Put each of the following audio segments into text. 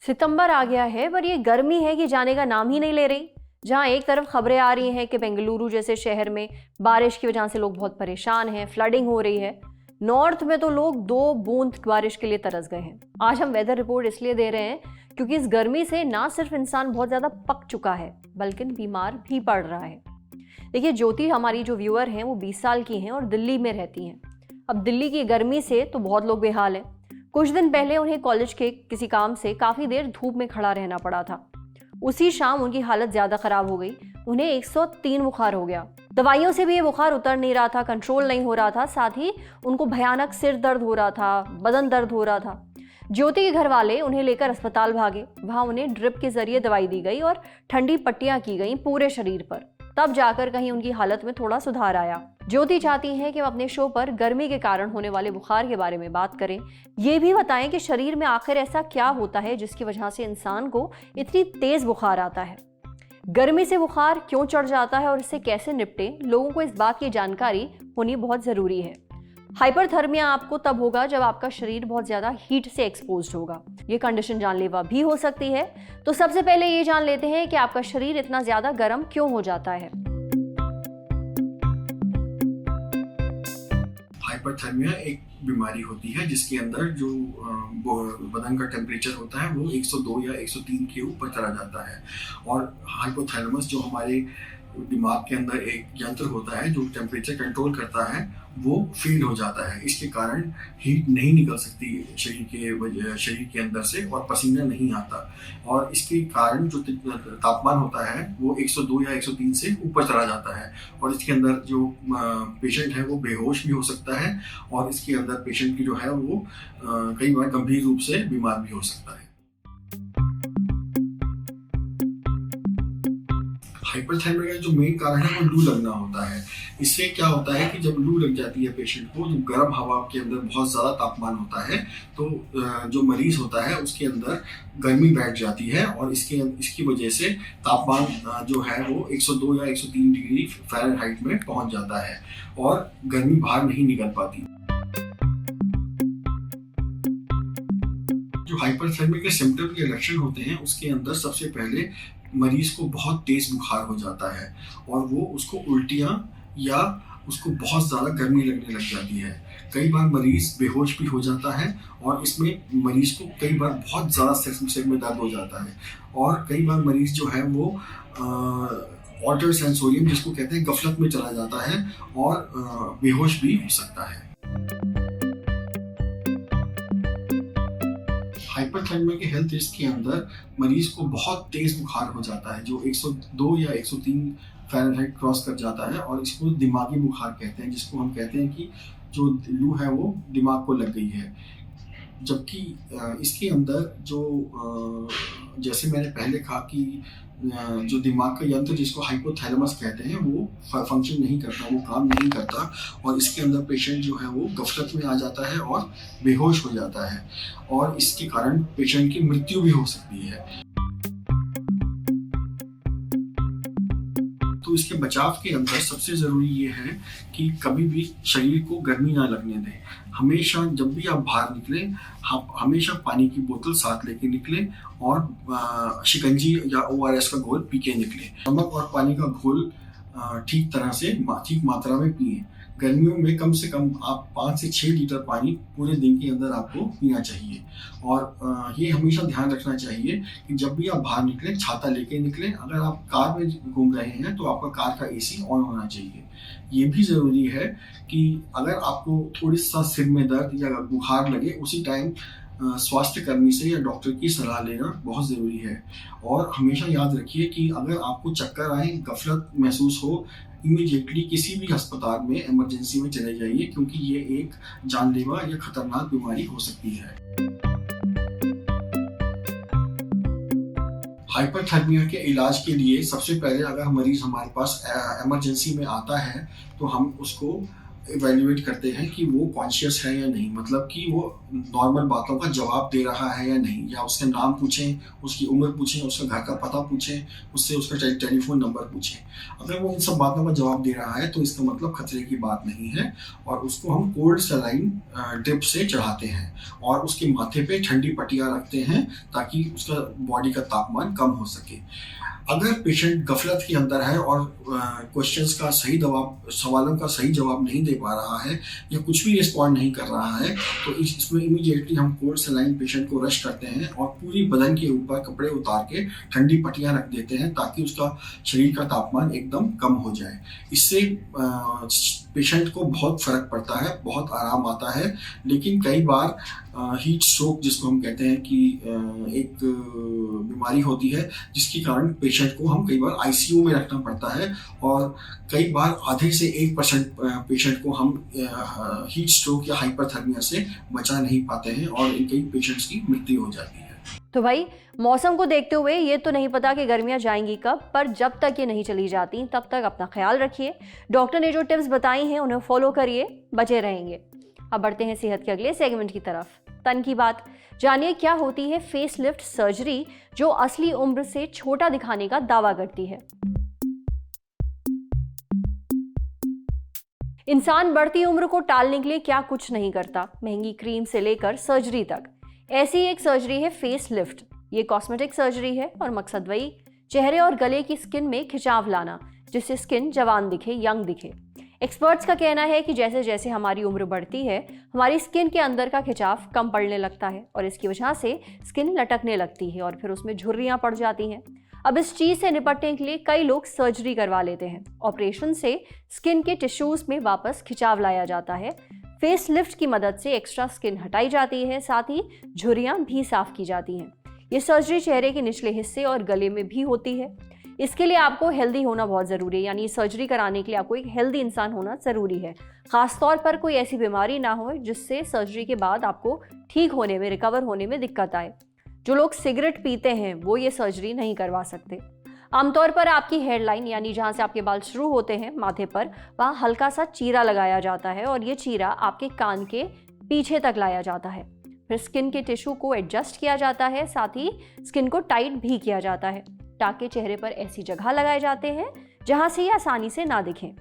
सितंबर आ गया है पर ये गर्मी है कि जाने का नाम ही नहीं ले रही। जहां एक तरफ खबरें आ रही हैं कि बेंगलुरु जैसे शहर में बारिश की वजह से लोग बहुत परेशान हैं, फ्लडिंग हो रही है। नॉर्थ में तो लोग 2 बूंद बारिश के लिए तरस गए हैं। आज हम वेदर रिपोर्ट इसलिए दे रहे हैं क्योंकि इस गर्मी से ना सिर्फ इंसान बहुत ज्यादा पक चुका है बल्कि बीमार भी पड़ रहा है। देखिए, ज्योति हमारी जो व्यूअर हैं वो 20 साल की हैं और दिल्ली में रहती हैं। अब दिल्ली की गर्मी से तो बहुत लोग बेहाल हैं। कुछ दिन पहले उन्हें कॉलेज के किसी काम से काफ़ी देर धूप में खड़ा रहना पड़ा था। उसी शाम उनकी हालत ज़्यादा ख़राब हो गई। उन्हें 103 बुखार हो गया। दवाइयों से भी ये बुखार उतर नहीं रहा था, कंट्रोल नहीं हो रहा था। साथ ही उनको भयानक सिर दर्द हो रहा था, बदन दर्द हो रहा था। ज्योति के घर वाले उन्हें लेकर अस्पताल भागे। वहाँ उन्हें ड्रिप के जरिए दवाई दी गई और ठंडी पट्टियाँ की गई पूरे शरीर पर। तब जाकर कहीं उनकी हालत में थोड़ा सुधार आया। ज्योति चाहती हैं कि हम अपने शो पर गर्मी के कारण होने वाले बुखार के बारे में बात करें। ये भी बताएं कि शरीर में आखिर ऐसा क्या होता है जिसकी वजह से इंसान को इतनी तेज बुखार आता है। गर्मी से बुखार क्यों चढ़ जाता है और इससे कैसे निपटे, लोगों को इस बात की जानकारी होनी बहुत जरूरी है। हाइपरथर्मिया आपको तब होगा जब आपका शरीर बहुत ज्यादा हीट से एक्सपोज्ड होगा। ये कंडीशन जानलेवा भी हो सकती है। तो सबसे पहले ये जान लेते हैं कि आपका शरीर इतना ज्यादा गर्म क्यों हो जाता है। हाइपरथर्मिया एक बीमारी होती है जिसके अंदर जो बदन का टेम्परेचर होता है वो 102 या 103 के ऊपर चला जाता है। और हाइपोथैलेमस जो हमारे दिमाग के अंदर एक यंत्र होता है जो टेम्परेचर कंट्रोल करता है, वो फेल हो जाता है। इसके कारण हीट नहीं निकल सकती शरीर के अंदर से और पसीना नहीं आता। और इसके कारण जो तापमान होता है वो 102 या 103 से ऊपर चला जाता है। और इसके अंदर जो पेशेंट है वो बेहोश भी हो सकता है और इसके अंदर पेशेंट की जो है वो कई बार गंभीर रूप से बीमार भी हो सकता है। हाइपरथर्मिया का जो मेन कारण है वो लू लगना होता है। इससे क्या होता है कि जब लू लग जाती है पेशेंट को, जब गर्म हवा के अंदर बहुत ज़्यादा तापमान होता है तो जो मरीज होता है उसके अंदर गर्मी बैठ जाती है और इसकी वजह से तापमान जो है वो 102 या 103 डिग्री फ़ारेनहाइट में पहुंच जाता है और गर्मी बाहर नहीं निकल पाती। जो हाइपरथर्मिया के सिम्टम के लक्षण होते हैं उसके अंदर सबसे पहले मरीज को बहुत तेज बुखार हो जाता है और वो उसको उल्टियाँ या उसको बहुत ज़्यादा गर्मी लगने लग जाती है। कई बार मरीज बेहोश भी हो जाता है और इसमें मरीज को कई बार बहुत ज़्यादा सिर में दर्द हो जाता है। और कई बार मरीज जो है वो ऑल्टर सेंसोरियम जिसको कहते हैं गफलत में चला जाता है और बेहोश भी हो सकता है। हाइपरथर्मिया के हेल्थ रिस्क के अंदर मरीज को बहुत तेज बुखार हो जाता है जो 102 या 103 फ़ारेनहाइट क्रॉस कर जाता है और इसको दिमागी बुखार कहते हैं, जिसको हम कहते हैं कि जो लू है वो दिमाग को लग गई है। जबकि इसके अंदर जो जैसे मैंने पहले कहा कि जो दिमाग का यंत्र जिसको हाइपोथैलेमस कहते हैं वो फंक्शन नहीं करता, वो काम नहीं करता और इसके अंदर पेशेंट जो है वो गफलत में आ जाता है और बेहोश हो जाता है और इसके कारण पेशेंट की मृत्यु भी हो सकती है। तो इसके बचाव के अंदर सबसे ज़रूरी ये है कि कभी भी शरीर को गर्मी ना लगने दें। हमेशा जब भी आप बाहर निकलें, आप हमेशा पानी की बोतल साथ लेके निकलें और शिकंजी या ORS का घोल पी के निकलें। नमक और पानी का घोल ठीक तरह से ठीक मात्रा में पिएं। गर्मियों में कम से कम आप 5 से 6 लीटर पानी पूरे दिन के अंदर आपको पीना चाहिए। और ये हमेशा ध्यान रखना चाहिए कि जब भी आप बाहर निकलें छाता लेके निकलें। अगर आप कार में घूम रहे हैं तो आपका कार का AC ऑन होना चाहिए। ये भी ज़रूरी है कि अगर आपको थोड़ी सा सिर में दर्द या बुखार लगे उसी टाइम स्वास्थ्य कर्मी से या डॉक्टर की सलाह लेना बहुत ज़रूरी है। और हमेशा याद रखिए कि अगर आपको चक्कर आए, गफलत महसूस हो, इमीडिएटली किसी भी अस्पताल में इमरजेंसी में चले जाइए क्योंकि ये एक जानलेवा या खतरनाक बीमारी हो सकती है। हाइपरथर्मिया के इलाज के लिए सबसे पहले अगर मरीज हमारे पास इमरजेंसी में आता है तो हम उसको इवेल्युएट करते हैं कि वो कॉन्शियस है या नहीं, मतलब कि वो नॉर्मल बातों का जवाब दे रहा है या नहीं, या उसके नाम पूछें, उसकी उम्र पूछें, उसका घर का पता पूछें, उससे उसका टेलीफोन नंबर पूछें। अगर वो इन सब बातों का जवाब दे रहा है तो इसका मतलब खतरे की बात नहीं है, और उसको हम कोल्ड सलाइन ड्रिप से चढ़ाते हैं और उसके माथे पे ठंडी पट्टियाँ रखते हैं ताकि उसका बॉडी का तापमान कम हो सके। अगर पेशेंट गफलत के अंदर है और क्वेश्चंस का सवालों का सही जवाब नहीं दे पा रहा है या कुछ भी रिस्पॉन्ड नहीं कर रहा है, तो इसमें इमीडिएटली हम कोल्ड सलाइन पेशेंट को रश करते हैं और पूरी बदन के ऊपर कपड़े उतार के ठंडी पट्टियाँ रख देते हैं ताकि उसका शरीर का तापमान एकदम कम हो जाए। इससे पेशेंट को बहुत फ़र्क पड़ता है, बहुत आराम आता है। लेकिन कई बार हीट स्ट्रोक जिसको हम कहते हैं कि एक बीमारी होती है जिसके कारण पेशेंट को हम कई बार आईसीयू में रखना पड़ता है, और कई बार आधे से 1% पेशेंट को हम हीट स्ट्रोक या हाइपरथर्मिया से बचा नहीं पाते हैं और कई पेशेंट्स की मृत्यु हो जाती है। तो भाई मौसम को देखते हुए ये तो नहीं पता कि गर्मियां जाएंगी कब, पर जब तक ये नहीं चली जाती तब तक अपना ख्याल रखिए। डॉक्टर ने जो टिप्स बताई हैं उन्हें फॉलो करिए, बचे रहेंगे। अब बढ़ते हैं सेहत के अगले सेगमेंट की तरफ, तन की बात। जानिए क्या होती है फेसलिफ्ट सर्जरी जो असली उम्र से छोटा दिखाने का दावा करती है। इंसान बढ़ती उम्र को टालने के लिए क्या कुछ नहीं करता, महंगी क्रीम से लेकर सर्जरी तक। ऐसी एक सर्जरी है फेसलिफ्ट। ये कॉस्मेटिक सर्जरी है और मकसद वही, चेहरे और गले की स्किन में खिंचाव लाना जिससे स्किन जवान दिखे, यंग दिखे। एक्सपर्ट्स का कहना है कि जैसे जैसे हमारी उम्र बढ़ती है हमारी स्किन के अंदर का खिंचाव कम पड़ने लगता है और इसकी वजह से स्किन लटकने लगती है और फिर उसमें झुर्रियां पड़ जाती हैं। अब इस चीज़ से निपटने के लिए कई लोग सर्जरी करवा लेते हैं। ऑपरेशन से स्किन के टिश्यूज में वापस खिंचाव लाया जाता है। फेसलिफ्ट की मदद से एक्स्ट्रा स्किन हटाई जाती है, साथ ही झुर्रियां भी साफ की जाती हैं। ये सर्जरी चेहरे के निचले हिस्से और गले में भी होती है। इसके लिए आपको हेल्दी होना बहुत ज़रूरी है, यानी सर्जरी कराने के लिए आपको एक हेल्दी इंसान होना ज़रूरी है। ख़ासतौर पर कोई ऐसी बीमारी ना हो जिससे सर्जरी के बाद आपको ठीक होने में, रिकवर होने में दिक्कत आए। जो लोग सिगरेट पीते हैं वो ये सर्जरी नहीं करवा सकते। आमतौर पर आपकी हेयरलाइन यानी जहाँ से आपके बाल शुरू होते हैं माथे पर, वहाँ हल्का सा चीरा लगाया जाता है और ये चीरा आपके कान के पीछे तक लाया जाता है। फिर स्किन के टिश्यू को एडजस्ट किया जाता है, साथ ही स्किन को टाइट भी किया जाता है। टाके चेहरे पर ऐसी जगह लगाए जाते हैं जहाँ से ये आसानी से ना दिखें।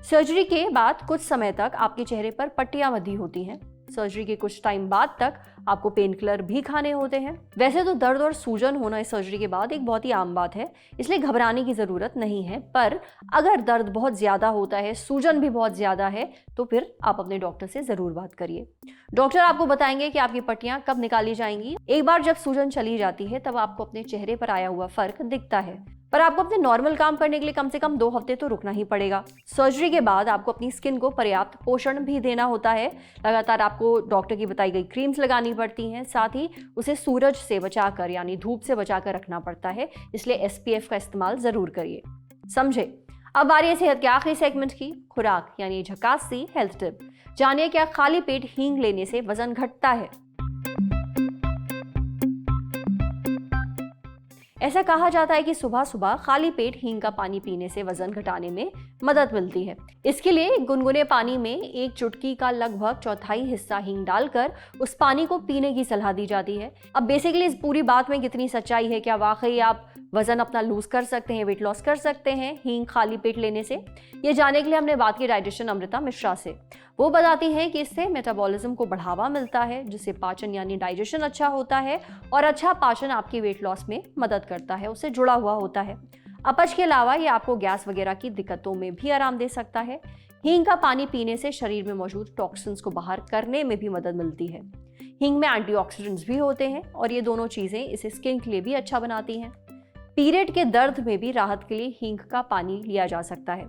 सर्जरी के बाद कुछ समय तक आपके चेहरे पर पट्टियाँ बंधी होती हैं। सर्जरी के कुछ टाइम बाद तक आपको पेन किलर भी खाने होते हैं। वैसे तो दर्द और सूजन होना इस सर्जरी के बाद एक बहुत ही आम बात है, इसलिए घबराने की ज़रूरत नहीं है। पर अगर दर्द बहुत ज़्यादा होता है, सूजन भी बहुत ज़्यादा है, तो फिर आप अपने डॉक्टर से ज़रूर बात करिए। डॉक्टर आपको बताएंगे कि आपकी पट्टियाँ कब निकाली जाएंगी। एक बार जब सूजन चली जाती है तब आपको अपने चेहरे पर आया हुआ फ़र्क दिखता है, पर आपको अपने नॉर्मल काम करने के लिए कम से कम 2 हफ्ते तो रुकना ही पड़ेगा। सर्जरी के बाद आपको अपनी स्किन को पर्याप्त पोषण भी देना होता है। लगातार आपको डॉक्टर की बताई गई क्रीम्स लगानी पड़ती हैं, साथ ही उसे सूरज से बचाकर यानी धूप से बचाकर रखना पड़ता है, इसलिए SPF का इस्तेमाल ज़रूर करिए। समझे? अब बारी है सेहत के आखिरी सेगमेंट की, खुराक यानी झकास सी हेल्थ टिप। जानिए क्या खाली पेट हींग लेने से वजन घटता है। ऐसा कहा जाता है कि सुबह सुबह खाली पेट हींग का पानी पीने से वजन घटाने में मदद मिलती है। इसके लिए गुनगुने पानी में 1 चुटकी का लगभग 1/4 हिस्सा हींग डालकर उस पानी को पीने की सलाह दी जाती है। अब बेसिकली इस पूरी बात में कितनी सच्चाई है, क्या वाकई आप वजन अपना लूज कर सकते हैं, वेट लॉस कर सकते हैं हींग खाली पेट लेने से? ये जानने के लिए हमने बात की डाइटिशियन अमृता मिश्रा से। वो बताती हैं कि इससे मेटाबॉलिज्म को बढ़ावा मिलता है, जिससे पाचन यानी डाइजेशन अच्छा होता है और अच्छा पाचन आपकी वेट लॉस में मदद करता है, उससे जुड़ा हुआ होता है। अपच के अलावा ये आपको गैस वगैरह की दिक्कतों में भी आराम दे सकता है। हींग का पानी पीने से शरीर में मौजूद टॉक्सिन्स को बाहर करने में भी मदद मिलती है। हींग में एंटीऑक्सीडेंट्स भी होते हैं और ये दोनों चीज़ें इसे स्किन के लिए भी अच्छा बनाती हैं। पीरियड के दर्द में भी राहत के लिए हींग का पानी लिया जा सकता है।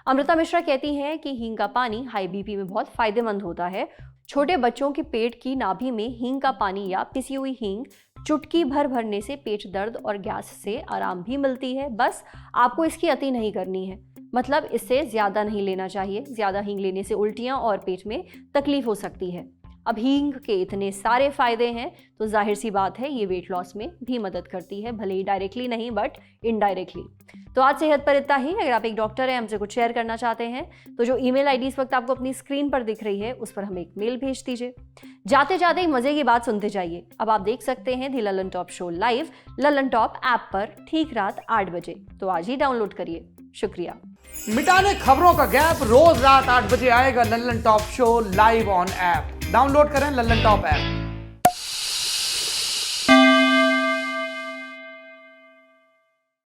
अमृता मिश्रा कहती हैं कि हींग का पानी हाई बीपी में बहुत फायदेमंद होता है। छोटे बच्चों के पेट की नाभि में हींग का पानी या पिसी हुई हींग चुटकी भर भरने से पेट दर्द और गैस से आराम भी मिलती है। बस आपको इसकी अति नहीं करनी है, मतलब इससे ज़्यादा नहीं लेना चाहिए। ज़्यादा हींग लेने से उल्टियाँ और पेट में तकलीफ हो सकती है। अब हींग के इतने सारे फायदे हैं तो जाहिर सी बात है ये वेट लॉस में भी मदद करती है, भले ही डायरेक्टली नहीं बट इनडायरेक्टली। तो आज सेहत पर इतना ही। अगर आप एक डॉक्टर हैं, हमसे कुछ शेयर करना चाहते हैं तो जो ईमेल आईडी इस वक्त आपको अपनी स्क्रीन पर दिख रही है उस पर हमें एक मेल भेज दीजिए। जाते जाते एक मजे की बात सुनते जाइए। अब आप देख सकते हैं the Lallantop show live Lallantop app पर ठीक रात 8 बजे। तो आज ही डाउनलोड करिए। शुक्रिया। मिटाने खबरों का गैप, रोज रात 8 बजे आएगा Lallan top show live on app. Download करें लल्लन टॉप ऐप।